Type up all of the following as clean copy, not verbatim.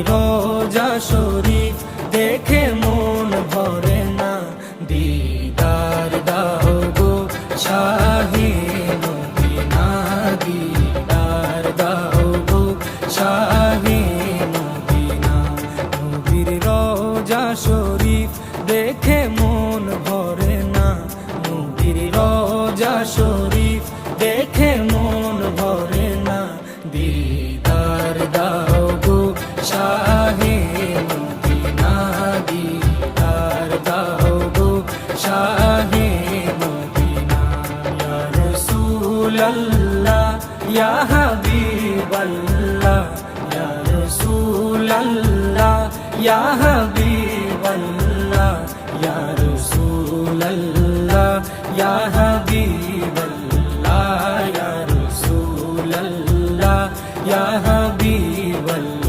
রোজা শরীফ দেখে মন ভরে না, দিদার দাও গো শাহে মদিনা, দিদার দাও গো শাহে মদিনা। নবীর রোজা শরীফ দেখে মন ভরে না, নবীর রোজা শরীফ দেখে মন ভরে না, দিদার দাও গো শাহে মদিনা, দিদার দাও গো শাহে মদিনা। ইয়া রাসূলাল্লাহ ইয়া হাবিবাল্লাহ, ইয়া রাসূলাল্লাহ ইয়া হাবিবাল্লাহ, ইয়া রাসূলাল্লাহ ইয়া হাবিবাল্লাহ, ইয়া রাসূলাল্লাহ ইয়া হাবিবাল্লাহ।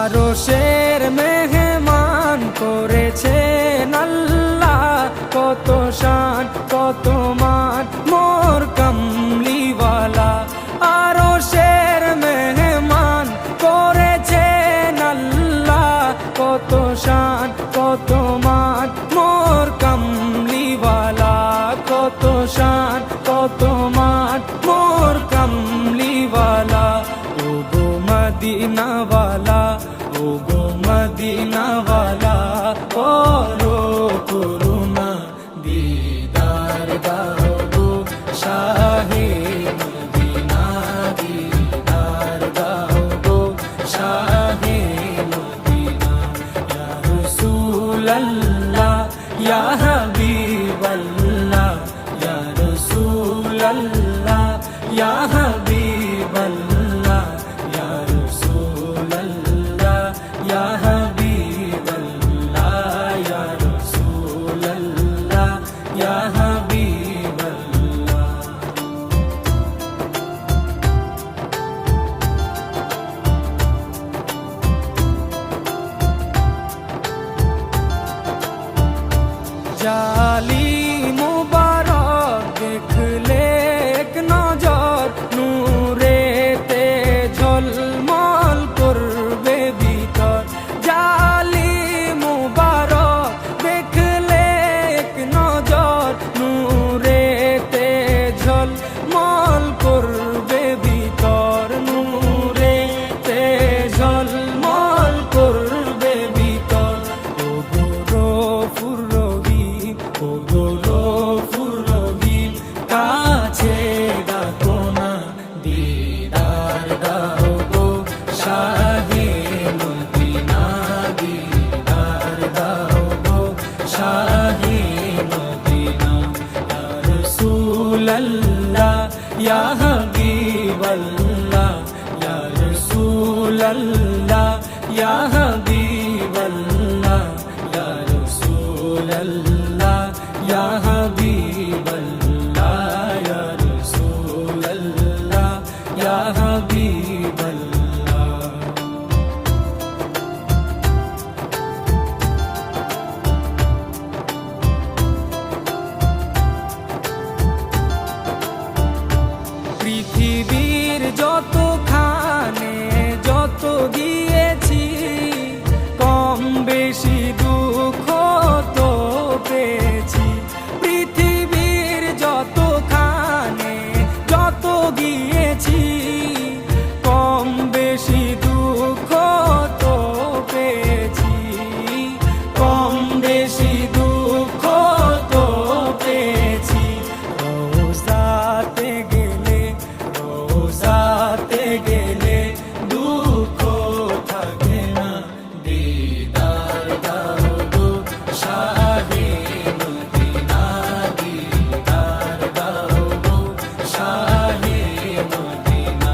আরশের মেহমান করেছেন আল্লাহ, কত শান কত মান মোর কামলিওয়ালা। আরশের মেহমান করেছেন আল্লাহ, কত শান কত মান মোর কামলিওয়ালা, কত শান কত মান মোর কামলিওয়ালা। ও গো মদিনাওয়ালা, ও গো মদিনাওয়ালা, করো করুণা, দিদার দাও গো শাহে মদিনা, দিদার দাও গো শাহে মদিনা। ইয়া রাসূলাল্লাহ ইয়া হাবিবাল্লাহ, ইয়া রাসূলাল্লাহ ইয়া হাবিবাল্লাহ, ইয়া রাসূলাল্লাহ ইয়া হাবিবাল্লাহ, ইয়া রাসূলাল্লাহ ইয়া হাবিবাল্লাহ। জালি মুবারক দেখলে এক নজর, নূরেতে ঝলমল করবে ভিতর। জালি মুবারক দেখলে এক নজর, নূরেতে ঝলমল করবে ভিতর, নূরেতে ঝলমল করবে ভিতর। ও গো গফুর রহিম, ও গো গফুর রহিম, কাছে ডাকো না, দিদার দাও গো শাহে মদিনা, দিদার দাও গো শাহে মদিনা। ইয়া রাসূলাল্লাহ ইয়া হাবিবাল্লাহ, ইয়া রাসূলাল্লাহ ইয়া হাবিবাল্লাহ, ইয়া রাসূলাল্লাহ ইয়া হাবিবাল্লাহ, ইয়া রাসূলাল্লাহ ইয়া হাবিবাল্লাহ। পৃথিবীর যতখানে যত গিয়েছি, কম বেশি দুঃখ তো পেয়েছি। পৃথিবীর যতখানে যত গিয়েছি, কম বেশি দুঃখ তো পেয়েছি, কম বেশি দুঃখ তো পেয়েছি। রোজাতে গেলে, রোজাতে গেলে দুঃখ থাকে না, দিদার দাও গো শাহে মদিনা, দিদার দাও গো শাহে মদিনা।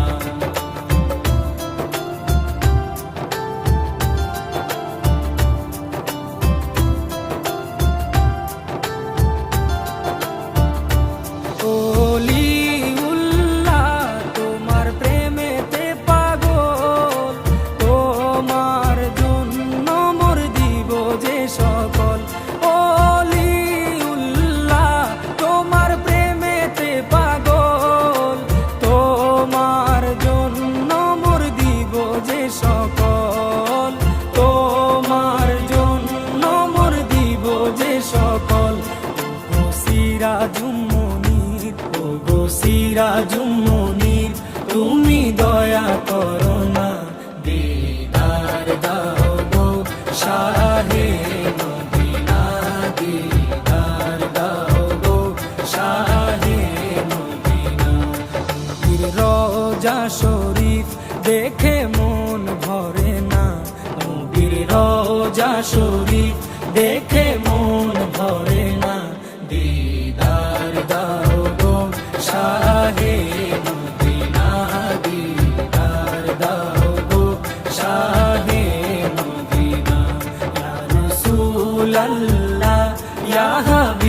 ওলিউল্লাহ তোমার প্রেমেতে পাগল, তোমার জন্য মোর দিব যে সকল। সিরাজুম মুনির, ওগো সিরাজুম মুনির, তুমি দয়া করো না, দিদার দাও গো শাহে মদিনা, দিদার দাও গো শাহে মদিনা। নবীর রওজা শরীফ দেখে মন ভরে না, নবীর রওজা শরীফ দেখে মন ভরে না, দিদার দাও গো শাহে মদিনা, দিদার দাও গো শাহে মদিনা। ইয়া রাসূলাল্লাহ ইয়া হাবিব